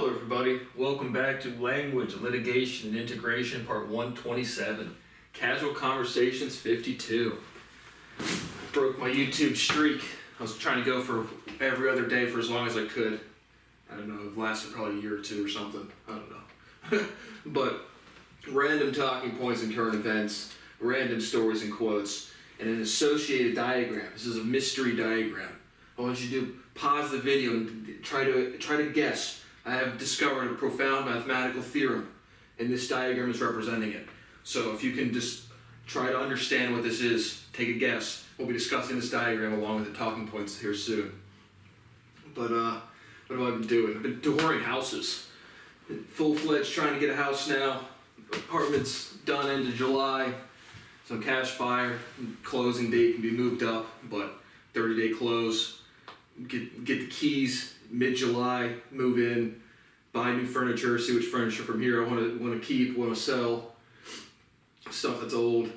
Hello everybody, welcome back to Language, Litigation, and Integration Part 127, Casual Conversations 52. Broke my YouTube streak. I was trying to go for every other day for as long as I could. I don't know, it lasted probably a year or two or something, I don't know. But random talking points and current events, random stories and quotes, and an associated diagram. This is a mystery diagram. I want you to pause the video and try to guess. I have discovered a profound mathematical theorem, and this diagram is representing it. So if you can just try to understand what this is, take a guess. We'll be discussing this diagram along with the talking points here soon. But what have I been doing? I've been touring houses. Full-fledged trying to get a house now. Apartment's done end of July. Some cash buyer. Closing date can be moved up, but 30-day close. Get the keys mid-July, move in, buy new furniture, see which furniture from here I want to keep, want to sell, stuff that's old,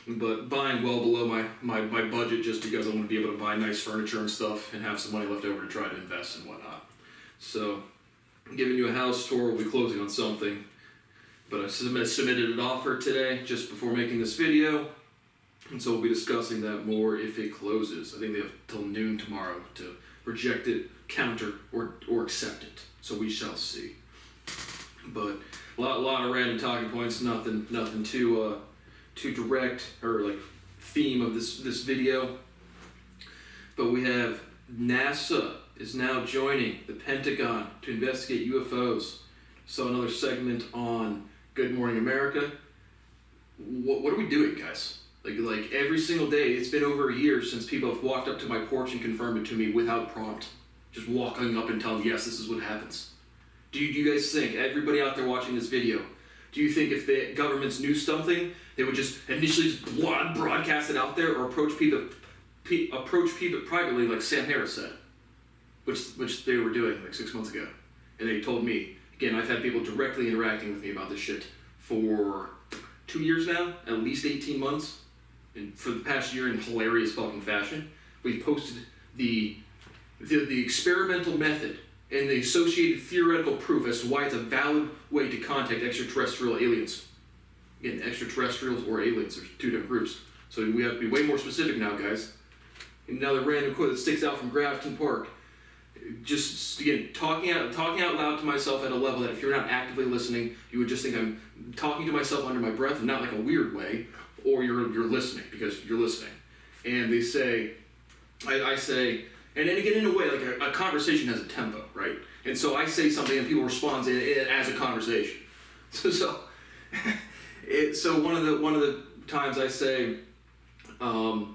but buying well below my budget just because I want to be able to buy nice furniture and stuff and have some money left over to try to invest and whatnot. So, I'm giving you a house tour. We'll be closing on something, but I submitted an offer today just before making this video, and so we'll be discussing that more if it closes. I think they have till noon tomorrow to reject it, counter, or accept it. So we shall see. But a lot of random talking points, nothing too direct or like theme of this video. But we have NASA is now joining the Pentagon to investigate UFOs. Saw another segment on Good Morning America. What are we doing, guys? Like every single day, it's been over a year since people have walked up to my porch and confirmed it to me without prompt. Just walking up and telling me, yes, this is what happens. Do you guys think, everybody out there watching this video, do you think if the governments knew something, they would just initially just broadcast it out there or approach people privately like Sam Harris said, which they were doing like 6 months ago. And they told me, again, I've had people directly interacting with me about this shit for 2 years now, at least 18 months. And for the past year in hilarious fucking fashion, we've posted the experimental method and the associated theoretical proof as to why it's a valid way to contact extraterrestrial aliens. Again, extraterrestrials or aliens, there's two different groups. So we have to be way more specific now, guys. Another random quote that sticks out from Grafton Park. Just, again, talking out loud to myself at a level that if you're not actively listening, you would just think I'm talking to myself under my breath and not like a weird way, or you're listening because you're listening. And they say, I say, and then again, in a way, like a conversation has a tempo, right? And so I say something and people respond as a conversation. So one of the times I say, what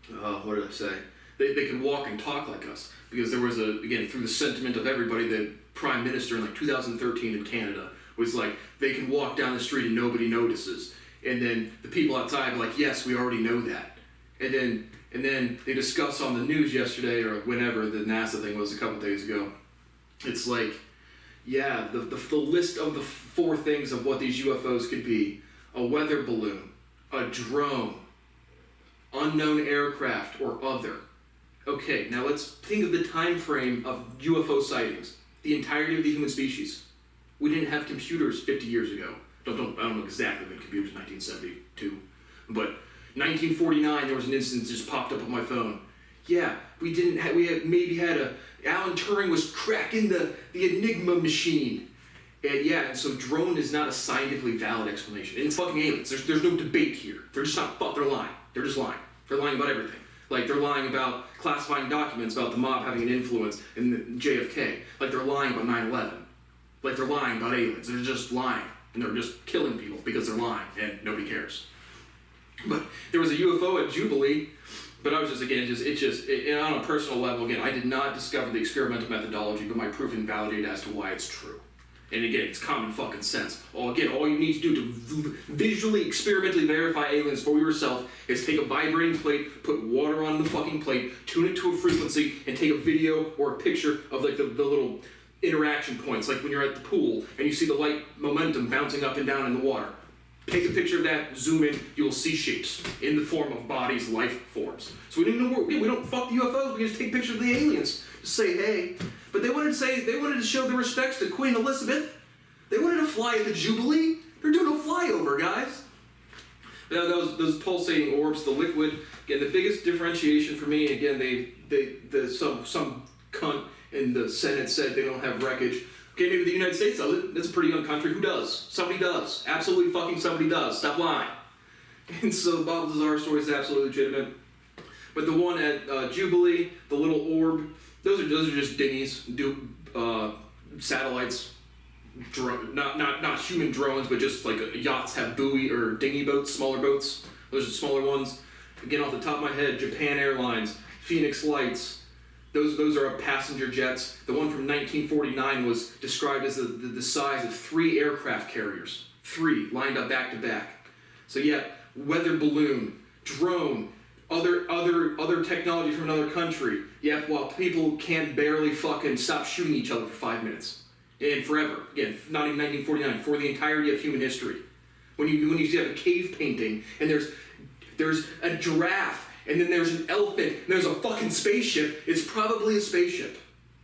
did I say? They can walk and talk like us. Because there was again, through the sentiment of everybody, the Prime Minister in like 2013 in Canada was like, they can walk down the street and nobody notices. And then the people outside were like, yes, we already know that. And then they discuss on the news yesterday or whenever the NASA thing was a couple days ago. It's like, yeah, the list of the 4 things of what these UFOs could be: a weather balloon, a drone, unknown aircraft, or other. Okay, now let's think of the time frame of UFO sightings. The entirety of the human species. We didn't have computers 50 years ago. I don't know exactly when computers, 1972. But 1949, there was an instance that just popped up on my phone. Yeah, we had Alan Turing was cracking the Enigma machine. And so drone is not a scientifically valid explanation. And it's fucking aliens. There's no debate here. They're just not, they're lying. They're just lying. They're lying about everything. Like they're lying about classifying documents about the mob having an influence in the JFK. Like they're lying about 9/11. Like they're lying about aliens. They're just lying. And they're just killing people because they're lying and nobody cares. But there was a UFO at Jubilee, but I was just, on a personal level, again, I did not discover the experimental methodology, but my proof invalidated as to why it's true. And again, it's common fucking sense. All you need to do to visually, experimentally verify aliens for yourself is take a vibrating plate, put water on the fucking plate, tune it to a frequency, and take a video or a picture of like the little interaction points, like when you're at the pool and you see the light momentum bouncing up and down in the water. Take a picture of that, zoom in, you'll see shapes in the form of bodies, life forms. So we didn't know we don't fuck the UFOs, we just take pictures of the aliens, just say hey. But they wanted to show their respects to Queen Elizabeth. They wanted to fly at the Jubilee. They're doing a flyover, guys. Now those pulsating orbs, the liquid. Again, the biggest differentiation for me. Again, some cunt in the Senate said they don't have wreckage. Okay, maybe the United States does it. That's a pretty young country. Who does? Somebody does. Absolutely fucking somebody does. Stop lying. And so the Bob Lazar story is absolutely legitimate. But the one at Jubilee, the little orb, those are just dinghies, satellites. Not human drones, but just like yachts have buoy or dinghy boats, smaller boats. Those are smaller ones. Again, off the top of my head, Japan Airlines, Phoenix Lights. Those are passenger jets. The one from 1949 was described as the size of 3 aircraft carriers. 3 lined up back to back. So yeah, weather balloon, drone, other technology from another country. Yeah, while people can barely fucking stop shooting each other for 5 minutes. And forever. Again, not in 1949, for the entirety of human history. When you have a cave painting and there's a giraffe and then there's an elephant and there's a fucking spaceship, it's probably a spaceship.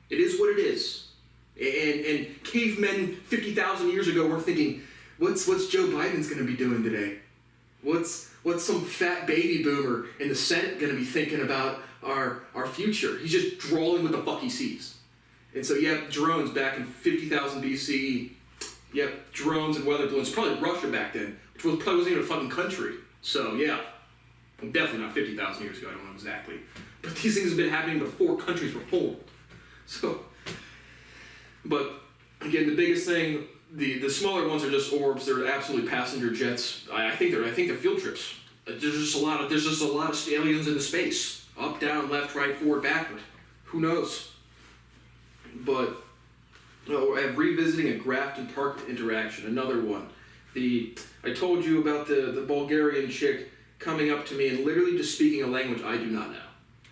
It is what it is. And cavemen 50,000 years ago were thinking, what's Joe Biden's gonna be doing today? What's some fat baby boomer in the Senate gonna be thinking about our future? He's just drawing what the fuck he sees. And so, yeah, drones back in 50,000 BCE. Yeah, drones and weather balloons. Probably Russia back then, which probably wasn't even a fucking country. So, yeah, definitely not 50,000 years ago. I don't know exactly. But these things have been happening before countries were formed. So, but again, the biggest thing, the smaller ones are just orbs. They're absolutely passenger jets. I think they're field trips. There's just a lot of aliens into space. Up, down, left, right, forward, backward. Who knows? But I'm revisiting a Grafton Park interaction, another one. I told you about the Bulgarian chick coming up to me and literally just speaking a language I do not know.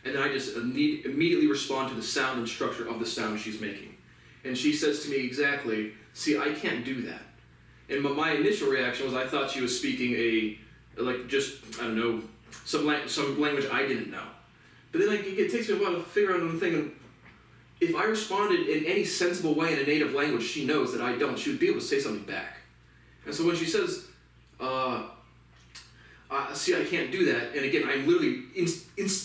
And then I just immediately respond to the sound and structure of the sound she's making. And she says to me exactly, see, I can't do that. And my initial reaction was I thought she was speaking some language I didn't know. But then it takes me a while to figure out one thing. And if I responded in any sensible way in a native language she knows that I don't, she would be able to say something back. And so when she says, see, I can't do that, and again, I'm literally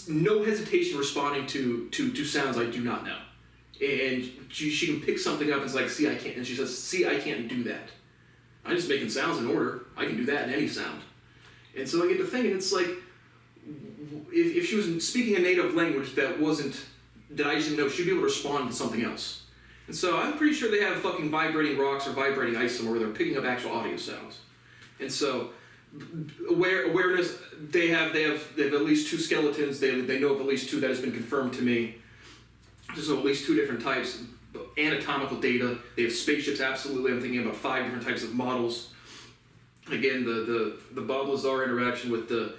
no hesitation responding to sounds I do not know. And she can pick something up and it's like, see, I can't, and she says, see, I can't do that. I'm just making sounds in order. I can do that in any sound. And so I get to thinking, it's like, if she was speaking a native language that I just didn't know, she'd be able to respond to something else. And so I'm pretty sure they have fucking vibrating rocks or vibrating ice somewhere where they're picking up actual audio sounds. And so awareness, they have at least 2 skeletons. They know of at least 2 that has been confirmed to me. So at least 2 different types. Anatomical data. They have spaceships, absolutely. I'm thinking about 5 different types of models. Again, the Bob Lazar interaction with the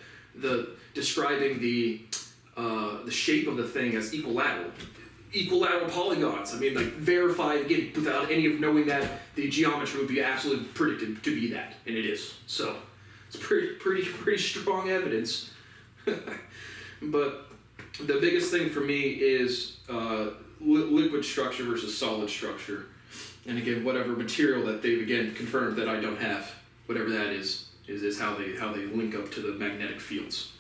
describing the shape of the thing as equilateral polygons. I mean, like, verified, again, without any of knowing that, the geometry would be absolutely predicted to be that, and it is. So, it's pretty strong evidence. But the biggest thing for me is liquid structure versus solid structure. And again, whatever material that they've, again, confirmed that I don't have, whatever that is how they link up to the magnetic fields.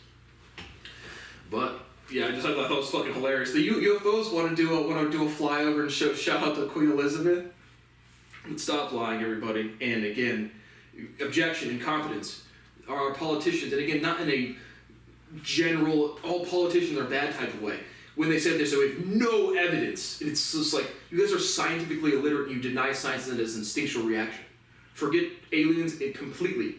But yeah, I thought it was fucking hilarious. The UFOs want to do a flyover and shout out to Queen Elizabeth. Stop lying, everybody. And again, objection, incompetence. Our politicians, and again, not in a general all politicians are bad type of way. When they said this, so we have no evidence. It's just like, you guys are scientifically illiterate and you deny science as an instinctual reaction. Forget aliens completely.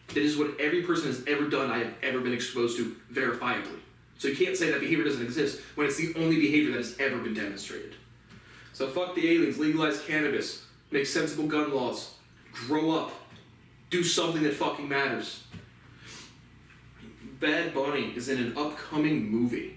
That is what every person has ever done I have ever been exposed to verifiably. So you can't say that behavior doesn't exist when it's the only behavior that has ever been demonstrated. So fuck the aliens, legalize cannabis, make sensible gun laws, grow up, do something that fucking matters. Bad Bunny is in an upcoming movie.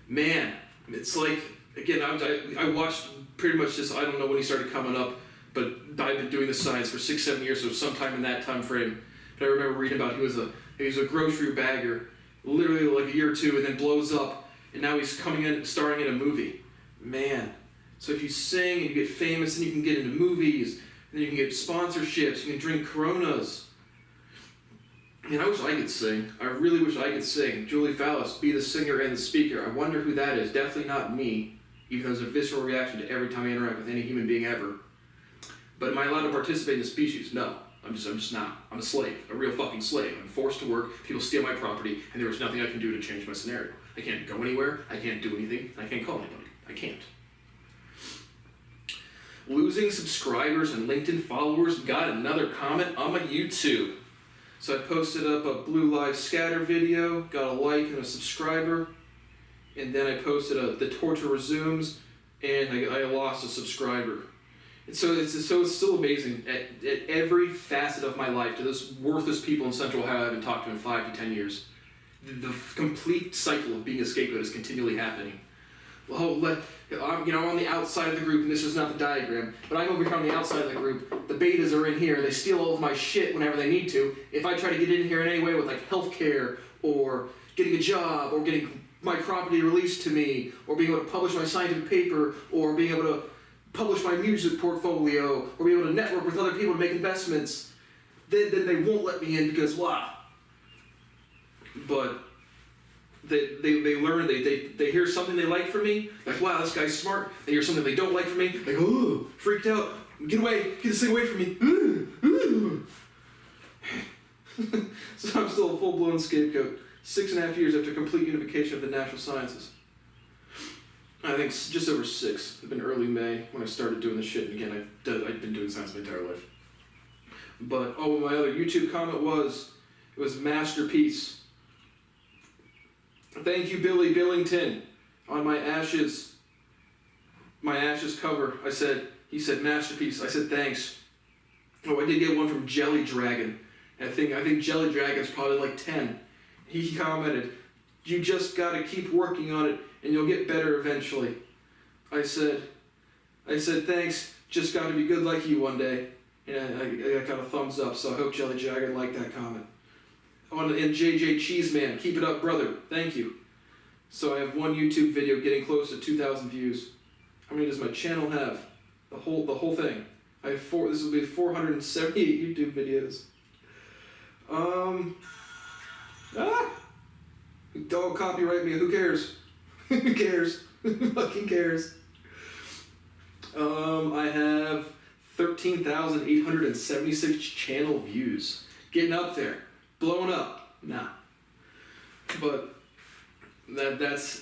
Man, it's like, again, I watched pretty much this, I don't know when he started coming up, but I've been doing this science for 6-7 years, so sometime in that time frame. But I remember reading about he was a grocery bagger, literally like a year or two, and then blows up, and now he's coming in, starring in a movie. Man. So if you sing and you get famous, then you can get into movies, and then you can get sponsorships, you can drink Coronas. Man, I wish I could sing. I really wish I could sing. Julie Fallis, be the singer and the speaker. I wonder who that is. Definitely not me, even though there's a visceral reaction to every time I interact with any human being ever. But am I allowed to participate in the species? No. I'm just not. I'm a slave. A real fucking slave. I'm forced to work, people steal my property, and there is nothing I can do to change my scenario. I can't go anywhere, I can't do anything, I can't call anybody. I can't. Losing subscribers and LinkedIn followers, got another comment on my YouTube. So I posted up a Blue Lives Scatter video, got a like and a subscriber, and then I posted the torture resumes, and I lost a subscriber. And so it's still amazing at every facet of my life, to those worthless people in Central Ohio I haven't talked to in 5 to 10 years. The complete cycle of being a scapegoat is continually happening. Well, I'm on the outside of the group, and this is not the diagram, but I'm over here on the outside of the group. The betas are in here. They steal all of my shit whenever they need to. If I try to get in here in any way with like healthcare or getting a job or getting my property released to me or being able to publish my scientific paper or being able to publish my music portfolio or be able to network with other people to make investments, then they won't let me in because why? But they learn, they hear something they like from me, like, wow, this guy's smart. They hear something they don't like from me, like, ooh, freaked out, get away, get this thing away from me, ooh. So I'm still a full-blown scapegoat, 6.5 years after complete unification of the natural sciences. I think just over 6. It's been early May when I started doing this shit, and again, I've been doing science my entire life. But, my other YouTube comment was masterpiece. Thank you, Billy Billington. On my ashes cover, he said masterpiece. I said thanks. Oh, I did get one from Jelly Dragon. I think Jelly Dragon's probably like 10. He commented, "You just gotta keep working on it, and you'll get better eventually." I said thanks. Just gotta be good like you one day. And I got a thumbs up. So I hope Jelly Dragon liked that comment. And JJ Cheeseman, keep it up, brother. Thank you. So I have one YouTube video getting close to 2,000 views. How many does my channel have? The whole thing. I have this will be 478 YouTube videos. Don't copyright me. Who cares? Who cares? Who fucking cares? I have 13,876 channel views. Getting up there. Blown up. Nah. But it's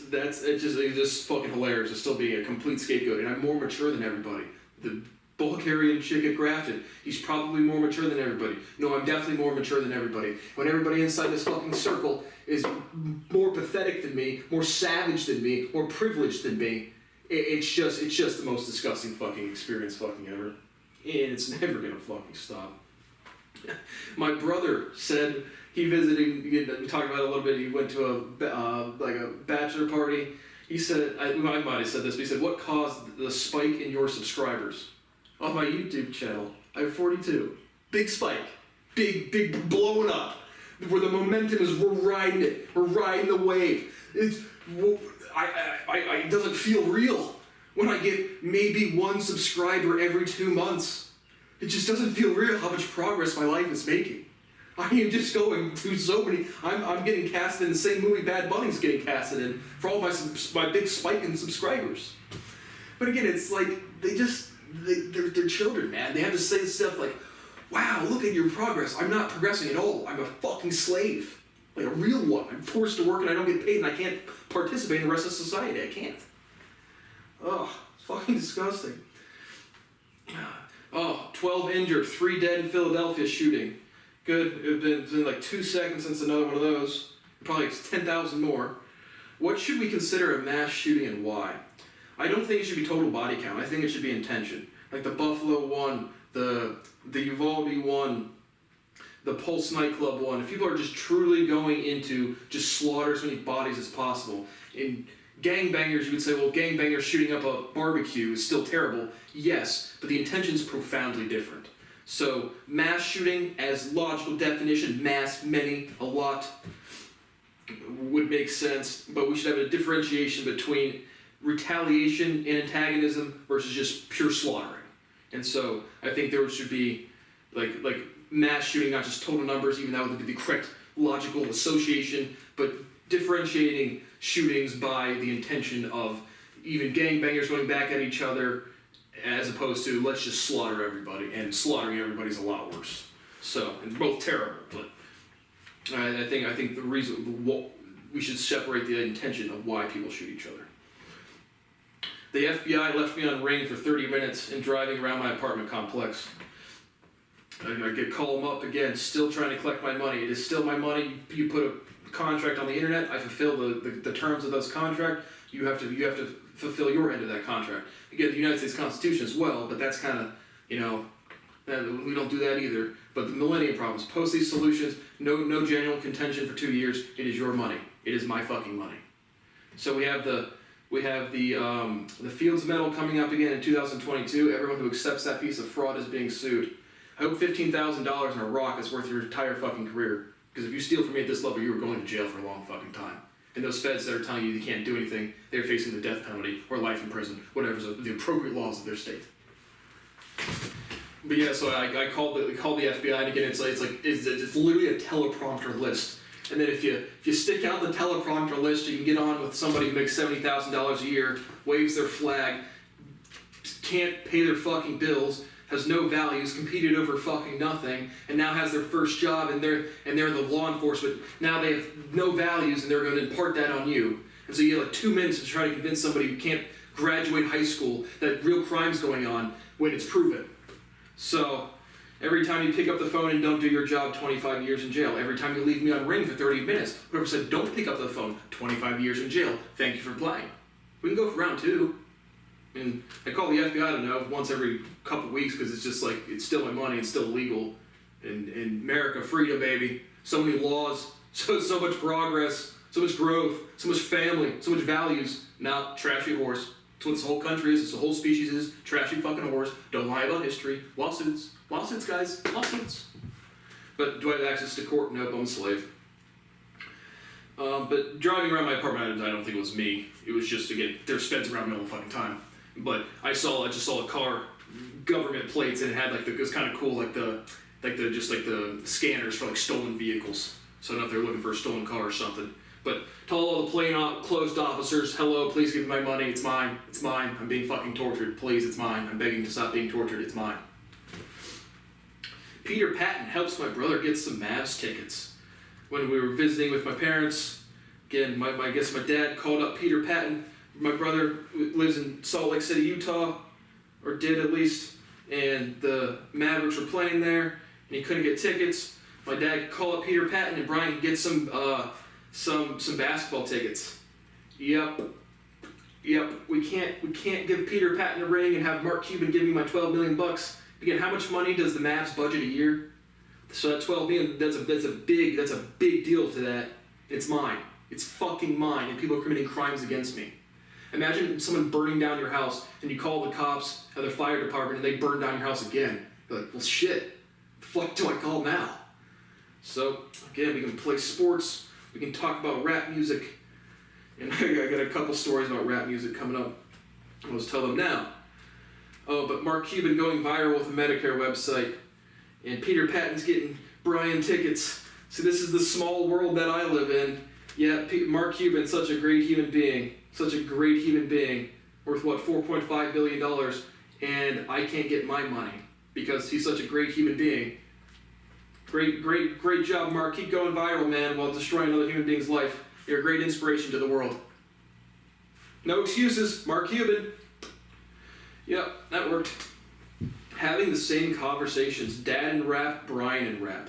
just fucking hilarious to still be a complete scapegoat. And I'm more mature than everybody. The Bulgarian chick at Grafton, he's probably more mature than everybody. No, I'm definitely more mature than everybody. When everybody inside this fucking circle is more pathetic than me, more savage than me, more privileged than me, it's just the most disgusting fucking experience fucking ever. And it's never gonna fucking stop. My brother said he visited, we talked about it a little bit, he went to a bachelor party. He said, I might have said this, but he said, what caused the spike in your subscribers? On my YouTube channel, I have 42. Big spike. Big blowing up. Where the momentum is, we're riding it. We're riding the wave. It doesn't feel real when I get maybe 1 subscriber every 2 months. It just doesn't feel real how much progress my life is making. I am just going through so many. I'm getting casted in the same movie Bad Bunny's getting casted in for all my big spike in subscribers. But again, it's like they're children, man. They have to say stuff like, "Wow, look at your progress. I'm not progressing at all. I'm a fucking slave, like a real one. I'm forced to work and I don't get paid and I can't participate in the rest of society. I can't." Oh, it's fucking disgusting. 12 injured, 3 dead in Philadelphia shooting. Good. It's been like 2 seconds since another one of those. Probably 10,000 more. What should we consider a mass shooting and why? I don't think it should be total body count. I think it should be intention. Like the Buffalo one, the Uvalde one, the Pulse nightclub one. If people are just truly going into just slaughter as many bodies as possible. In gangbangers, you would say, well, gangbangers shooting up a barbecue is still terrible. Yes, but the intention is profoundly different. So mass shooting, as logical definition, mass, many, a lot, would make sense, but we should have a differentiation between retaliation and antagonism versus just pure slaughtering. And so I think there should be like mass shooting, not just total numbers, even that would be the correct logical association, but differentiating shootings by the intention of even gangbangers going back at each other, as opposed to let's just slaughter everybody, and slaughtering everybody's a lot worse. So, and both terrible, but I think the reason we should separate the intention of why people shoot each other. The FBI left me on ring for 30 minutes and driving around my apartment complex. I get call them up again, still trying to collect my money. It is still my money. You put a contract on the internet. I fulfill the terms of those contract. You have to fulfill your end of that contract. Again, the United States Constitution as well, but that's kind of, we don't do that either. But the Millennium Problems, post these solutions, no genuine contention for 2 years. It is your money. It is my fucking money. So we have the Fields Medal coming up again in 2022. Everyone who accepts that piece of fraud is being sued. I hope $15,000 in a rock is worth your entire fucking career. Because if you steal from me at this level, you are going to jail for a long fucking time. And those feds that are telling you can't do anything, they're facing the death penalty or life in prison, whatever's the appropriate laws of their state. But yeah, so I called the FBI, and again, it's literally a teleprompter list. And then if you stick out the teleprompter list, you can get on with somebody who makes $70,000 a year, waves their flag, can't pay their fucking bills, has no values, competed over fucking nothing, and now has their first job, and they're the law enforcement. Now they have no values, and they're going to impart that on you. And so you have like 2 minutes to try to convince somebody who can't graduate high school that real crime's going on when it's proven. So every time you pick up the phone and don't do your job, 25 years in jail. Every time you leave me on ring for 30 minutes, whoever said don't pick up the phone, 25 years in jail. Thank you for playing. We can go for round 2. And I call the FBI, I don't know, once every couple weeks, because it's just like, it's still my money, it's still legal. In America, freedom, baby. So many laws, so much progress, so much growth, so much family, so much values. Now, trashy horse. That's what this whole country is, this whole species is. Trashy fucking horse. Don't lie about history. Lawsuits. Lawsuits, guys. Lawsuits. But do I have access to court? Nope, I'm a slave. But driving around my apartment, I don't think it was me. It was just, again, there's feds around me all the fucking time. But I just saw a car, government plates, and it had it was kind of cool, the scanners for stolen vehicles. So I don't know if they're looking for a stolen car or something. But tell all the plainclothes officers, hello, please give me my money, it's mine, I'm being fucking tortured, please, it's mine, I'm begging to stop being tortured, it's mine. Peter Patton helps my brother get some Mavs tickets. When we were visiting with my parents, again, I guess my dad called up Peter Patton. My brother lives in Salt Lake City, Utah, or did at least, and the Mavericks were playing there, and he couldn't get tickets. My dad called up Peter Patton, and Brian could get some basketball tickets. Yep. We can't give Peter Patton a ring and have Mark Cuban give me my $12 million. Again, how much money does the Mavs budget a year? So that $12 million, that's a big deal to that. It's mine. It's fucking mine, and people are committing crimes against me. Imagine someone burning down your house, and you call the cops and the fire department, and they burn down your house again. You're like, well, shit. The fuck do I call now? So, again, we can play sports. We can talk about rap music. And I got a couple stories about rap music coming up. I'll just tell them now. Oh, but Mark Cuban going viral with a Medicare website. And Peter Patton's getting Brian tickets. So this is the small world that I live in. Yeah, Mark Cuban, such a great human being. Such a great human being. Worth, what, $4.5 billion. And I can't get my money. Because he's such a great human being. Great job, Mark. Keep going viral, man, while destroying another human being's life. You're a great inspiration to the world. No excuses, Mark Cuban. Yep, that worked. Having the same conversations, dad and rap, Brian and rap.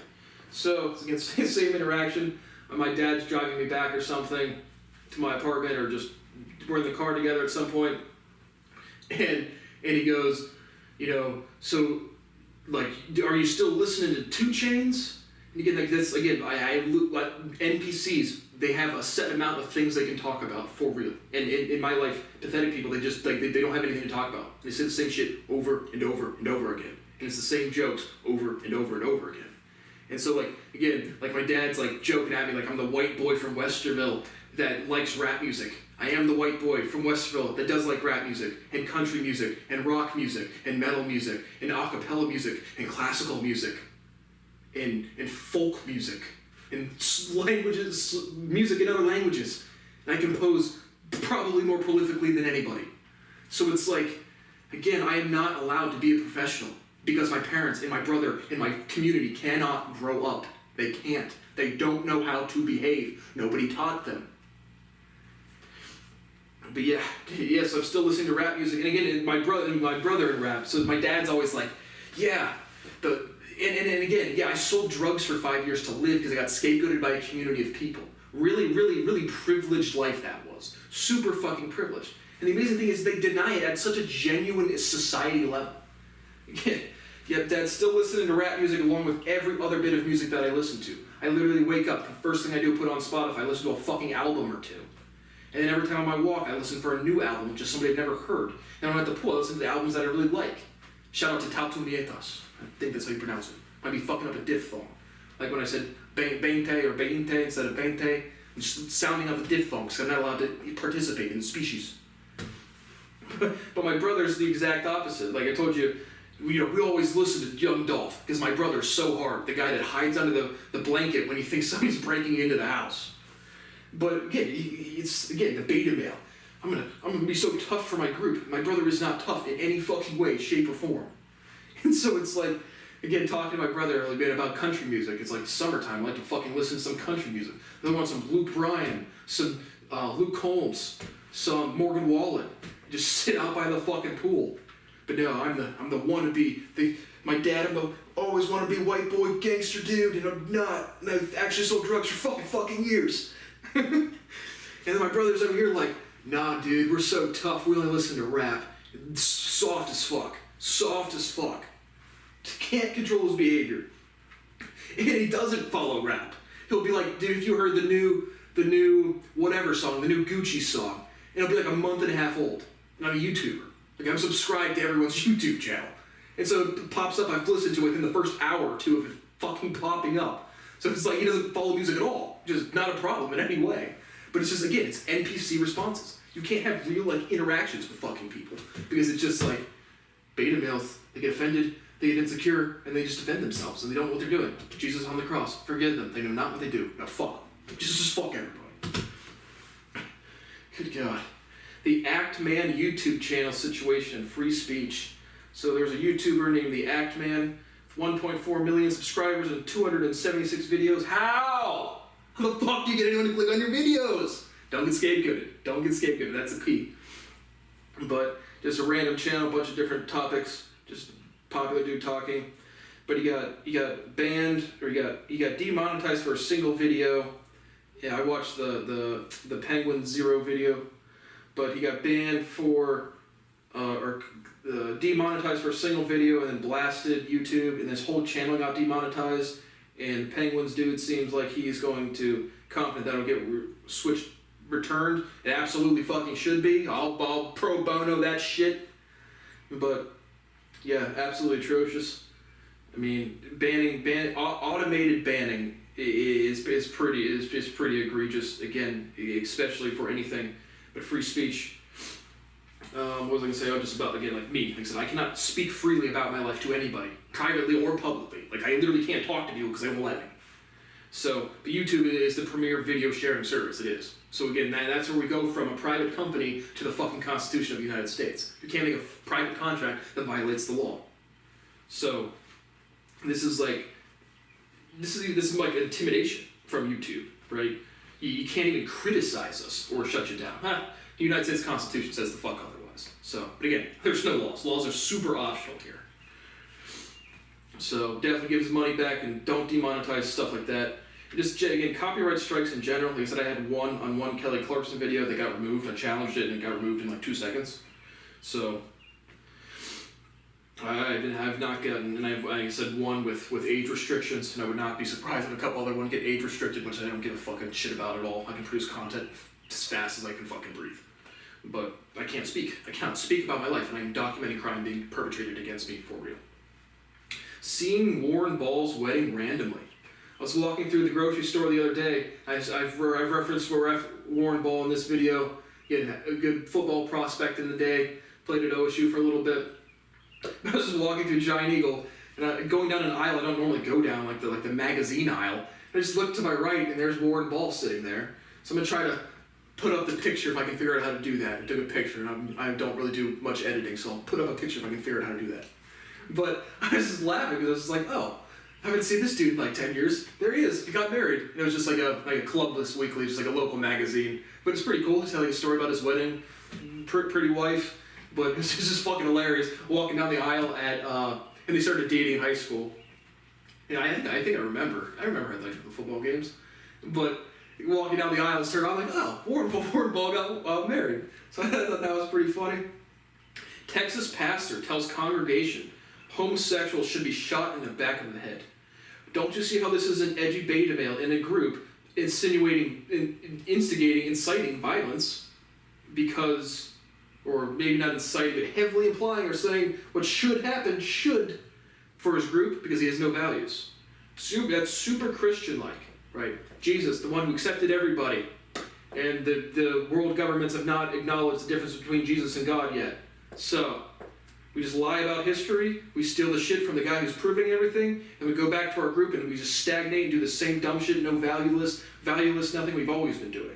So, it's against the same interaction. My dad's driving me back or something to my apartment, or just we're in the car together at some point. And he goes, so, are you still listening to 2 Chainz? And again, this, NPCs, they have a set amount of things they can talk about for real. And in my life, pathetic people, they just, they don't have anything to talk about. They say the same shit over and over and over again. and it's the same jokes over and over and over again. And so, like, again, like my dad's like joking at me like I'm the white boy from Westerville that likes rap music. I am the white boy from Westerville that does like rap music, and country music, and rock music, and metal music, and a cappella music, and classical music, and folk music, and languages, music in other languages. And I compose probably more prolifically than anybody. So it's like, again, I am not allowed to be a professional because my parents and my brother and my community cannot grow up. They can't. They don't know how to behave. Nobody taught them. But yeah, so I'm still listening to rap music. And again, my brother in rap. So my dad's always like, yeah, and again, yeah, I sold drugs for 5 years to live because I got scapegoated by a community of people. Really, really, really privileged life that was. Super fucking privileged. And the amazing thing is they deny it at such a genuine society level. Again, yeah, Dad's still listening to rap music along with every other bit of music that I listen to. I literally wake up, the first thing I do, put on Spotify, I listen to a fucking album or two. And then every time on my walk, I listen for a new album, just somebody I've never heard. And when I'm at the pool, I listen to the albums that I really like. Shout out to Tautu Nietas. I think that's how you pronounce it. Might be fucking up a diphthong. Like when I said beinte or beinte instead of beinte, I'm just sounding up a diphthong because I'm not allowed to participate in the species. But my brother's the exact opposite. Like I told you, we always listen to Young Dolph because my brother's so hard. The guy that hides under the blanket when he thinks somebody's breaking into the house. But again, it's the beta male. I'm gonna be so tough for my group. My brother is not tough in any fucking way, shape, or form. And so it's like, again, talking to my brother a bit about country music. It's like summertime. I like to fucking listen to some country music. I want some Luke Bryan, some Luke Combs, some Morgan Wallen. Just sit out by the fucking pool. But no, I'm the wannabe. My dad, always want to be white boy gangster dude, and I'm not. And I've actually sold drugs for fucking years. And then my brother's over here like, nah, dude, we're so tough. We only listen to rap. It's soft as fuck. Soft as fuck. Can't control his behavior. And he doesn't follow rap. He'll be like, dude, if you heard the new whatever song, the new Gucci song, it'll be like a month and a half old. And I'm a YouTuber. Like I'm subscribed to everyone's YouTube channel. And so it pops up, I've listened to it within the first hour or two of it fucking popping up. So it's like he doesn't follow music at all. Just not a problem in any way. But it's just, again, it's NPC responses. You can't have real like interactions with fucking people. Because it's just like beta males, they get offended, they get insecure, and they just defend themselves, and they don't know what they're doing. Jesus on the cross, forgive them. They know not what they do. Now fuck them. Just fuck everybody. Good God. The Act Man YouTube channel situation and free speech. So there's a YouTuber named the Act Man, 1.4 million subscribers and 276 videos. How? How the fuck do you get anyone to click on your videos? Don't get scapegoated. Don't get scapegoated. That's the key. But just a random channel, a bunch of different topics, just popular dude talking. But he got banned, or he got demonetized for a single video. Yeah, I watched the Penguin Zero video, but he got banned for demonetized for a single video and then blasted YouTube, and his whole channel got demonetized. And Penguin's dude seems like he's going to confident that'll get returned. It absolutely fucking should be. I'll pro bono that shit. But yeah, absolutely atrocious. I mean, automated banning is pretty egregious. Again, especially for anything but free speech. What was I gonna say? Oh, just about, again, like me. Like I said, I cannot speak freely about my life to anybody, privately or publicly. Like I literally can't talk to people because they won't let me. So, but YouTube is the premier video sharing service. It is. So again, that's where we go from a private company to the fucking Constitution of the United States. You can't make a private contract that violates the law. So, this is like intimidation from YouTube, right? You can't even criticize us or shut you down. The United States Constitution says the fuck otherwise. So, but again, there's no laws. Laws are super optional here. So definitely give his money back and don't demonetize stuff like that. Just, again, copyright strikes in general. Like I said, I had one on one Kelly Clarkson video that got removed. I challenged it and it got removed in like 2 seconds. So I've not gotten, and I said one with age restrictions, and I would not be surprised if a couple other ones get age restricted, which I don't give a fucking shit about at all. I can produce content as fast as I can fucking breathe. But I can't speak. I cannot speak about my life, and I'm documenting crime being perpetrated against me for real. seeing Warren Ball's wedding randomly. I was walking through the grocery store the other day. I've referenced Warren Ball in this video. He had a good football prospect in the day. Played at OSU for a little bit. I was just walking through Giant Eagle, and going down an aisle I don't normally go down, like the magazine aisle. I just looked to my right, and there's Warren Ball sitting there. So I'm gonna try to put up the picture if I can figure out how to do that. I took a picture, and I don't really do much editing, so I'll put up a picture if I can figure out how to do that. But I was just laughing because I was just like, oh, I haven't seen this dude in like 10 years. There he is. He got married. And it was just like a Clubless Weekly, just like a local magazine. But it's pretty cool. He's telling a story about his wedding. Pretty wife. But it's just fucking hilarious. Walking down the aisle and they started dating in high school. And I think I remember. I remember at like the football games. But walking down the aisle and started, I'm like, oh, Warren Ball got married. So I thought that was pretty funny. Texas pastor tells congregation homosexuals should be shot in the back of the head. Don't you see how this is an edgy beta male in a group insinuating, instigating, inciting violence because, or maybe not inciting, but heavily implying or saying what should happen should for his group because he has no values. That's super Christian-like, right? Jesus, the one who accepted everybody, and the world governments have not acknowledged the difference between Jesus and God yet. So, we just lie about history, we steal the shit from the guy who's proving everything, and we go back to our group and we just stagnate and do the same dumb shit, no valueless nothing we've always been doing.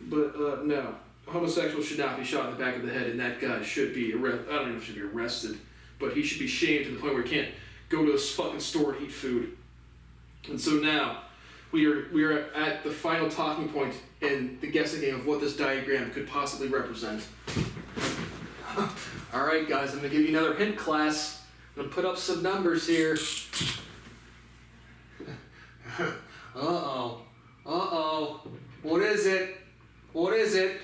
But no, homosexuals should not be shot in the back of the head, and that guy should be arrested. I don't know if he should be arrested, but he should be shamed to the point where he can't go to a fucking store and eat food. And so now, we are at the final talking point in the guessing game of what this diagram could possibly represent. Alright guys, I'm going to give you another hint, class. I'm going to put up some numbers here. Uh-oh. Uh-oh. What is it? What is it?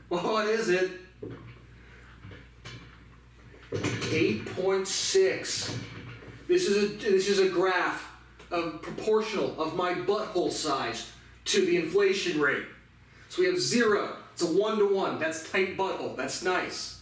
What is it? 8.6. This is a graph of proportional of my butthole size to the inflation rate. So we have 0. It's a 1-to-1. That's tight butthole. That's nice.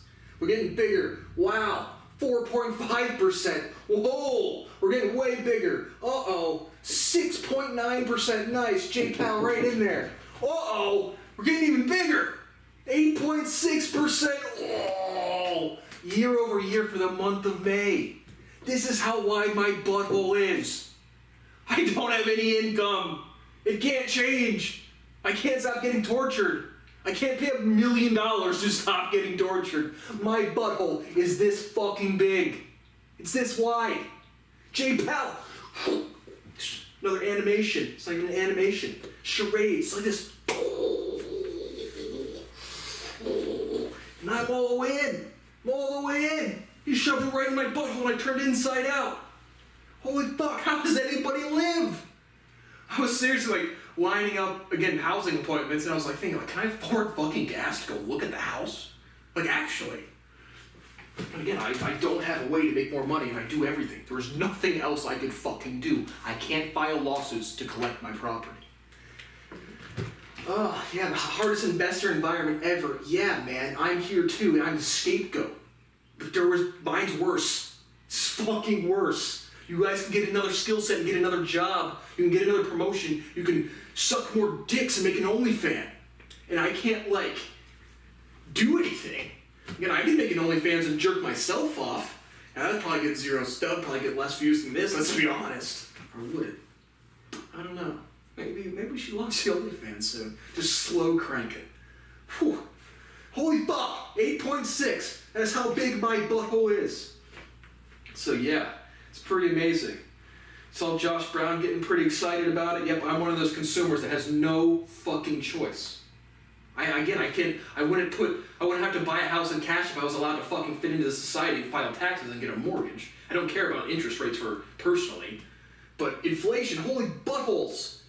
We're getting bigger. Wow. 4.5%. Whoa. We're getting way bigger. Uh-oh. 6.9%. Nice. J-Pal right in there. Uh-oh. We're getting even bigger. 8.6%. Oh. Year over year for the month of May. This is how wide my butthole is. I don't have any income. It can't change. I can't stop getting tortured. I can't pay $1 million to stop getting tortured. My butthole is this fucking big. It's this wide. J-Pal. Another animation. It's like an animation. Charades. It's like this. And I'm all the way in. I'm all the way in. He shoved it right in my butthole and I turned inside out. Holy fuck, how does anybody live? I was seriously like lining up, again, housing appointments, and I was like thinking, like, can I afford fucking gas to go look at the house? Like, actually. And again, I don't have a way to make more money, and I do everything. There's nothing else I could fucking do. I can't file lawsuits to collect my property. Yeah, the hardest investor environment ever. Yeah, man, I'm here too, and I'm the scapegoat. But mine's worse. It's fucking worse. You guys can get another skill set and get another job. You can get another promotion. You can suck more dicks and make an OnlyFans. And I can't, like, do anything. Again, I can make an OnlyFans and jerk myself off. And I'd probably get 0 stub, probably get less views than this, let's be honest. Or would it? I don't know. Maybe we should launch the OnlyFans soon. Just slow crank it. Whew. Holy fuck! 8.6. That's how big my butthole is. So yeah, it's pretty amazing. Saw Josh Brown getting pretty excited about it. Yep, I'm one of those consumers that has no fucking choice. I wouldn't have to buy a house in cash if I was allowed to fucking fit into the society and file taxes and get a mortgage. I don't care about interest rates personally. But inflation, holy buttholes.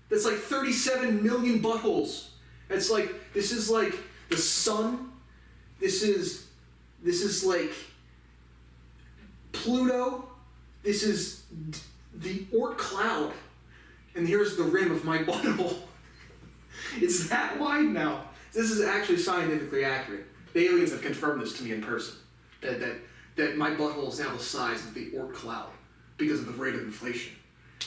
That's like 37 million buttholes. It's like, this is like the sun. This is like Pluto. This is the Oort cloud. And here's the rim of my butthole. It's that wide now. This is actually scientifically accurate. The aliens have confirmed this to me in person. That that my butthole is now the size of the Oort cloud because of the rate of inflation.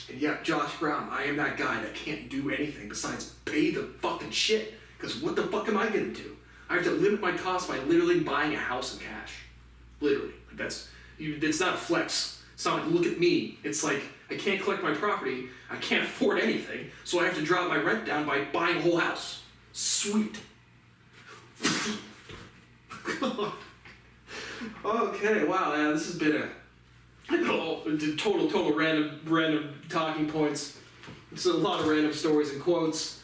And yeah, Josh Brown, I am that guy that can't do anything besides pay the fucking shit. Because what the fuck am I gonna do? I have to limit my costs by literally buying a house in cash. Literally. It's not a flex. It's not like, look at me. It's like, I can't collect my property, I can't afford anything, so I have to drop my rent down by buying a whole house. Sweet. God. Okay, wow, yeah, this has been a total random talking points. It's a lot of random stories and quotes.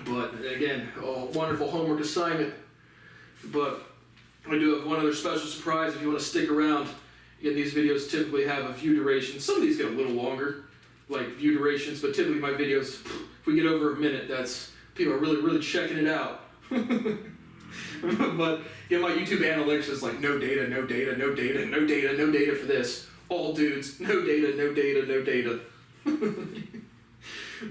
But again, a wonderful homework assignment. But I do have one other special surprise if you want to stick around. Again, these videos typically have a view duration. Some of these get a little longer, like view durations, but typically my videos, if we get over a minute, that's people are really checking it out. But yeah, my YouTube analytics is like no data for this. All dudes, no data.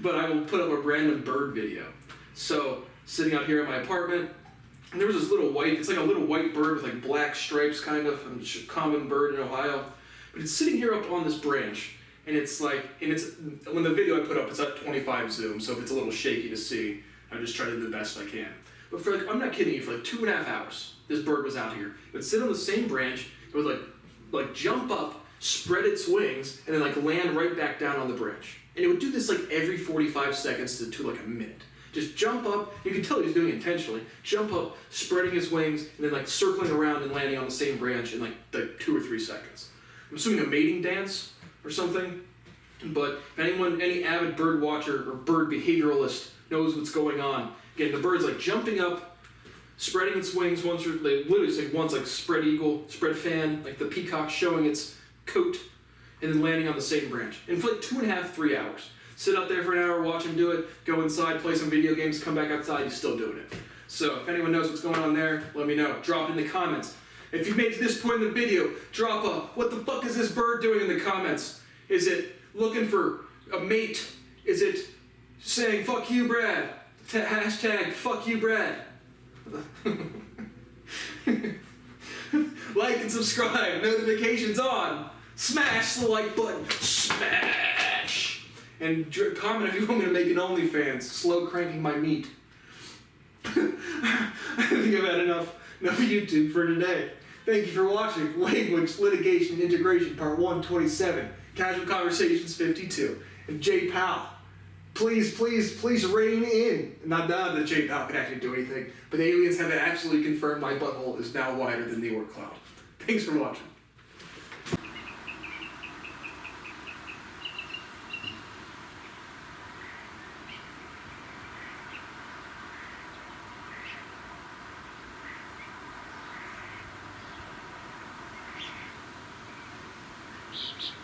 But I will put up a random bird video. So, sitting out here in my apartment, and there was this little white, it's like a little white bird with like black stripes kind of, a common bird in Ohio. But it's sitting here up on this branch, and it's like, when the video I put up, it's at 25 zoom, so if it's a little shaky to see, I just try to do the best I can. But for like, I'm not kidding you, for like 2.5 hours, this bird was out here. It would sit on the same branch, it would like jump up, spread its wings, and then like land right back down on the branch. And it would do this like every 45 seconds to like a minute. Just jump up, you can tell he was doing it intentionally, jump up, spreading his wings, and then like circling around and landing on the same branch in like 2 or 3 seconds. I'm assuming a mating dance or something, but if any avid bird watcher or bird behavioralist knows what's going on, again, the bird's like jumping up, spreading its wings, one's like spread eagle, spread fan, like the peacock showing its coat, and then landing on the same branch. And for like 2.5, 3 hours. Sit out there for an hour, watch him do it, go inside, play some video games, come back outside, he's still doing it. So if anyone knows what's going on there, let me know. Drop it in the comments. If you've made it to this point in the video, drop a, what the fuck is this bird doing in the comments? Is it looking for a mate? Is it saying, fuck you, Brad? Hashtag, fuck you, Brad. Like and subscribe, notifications on. Smash the like button, smash. And comment if you want me to make an OnlyFans, slow cranking my meat. I think I've had enough YouTube for today. Thank you for watching Language, Litigation, and Integration Part 127, Casual Conversations 52, and J Pal. Please rein in. Not that J Pal can actually do anything, but the aliens have absolutely confirmed my butthole is now wider than the Oort cloud. Thanks for watching. Subscribe.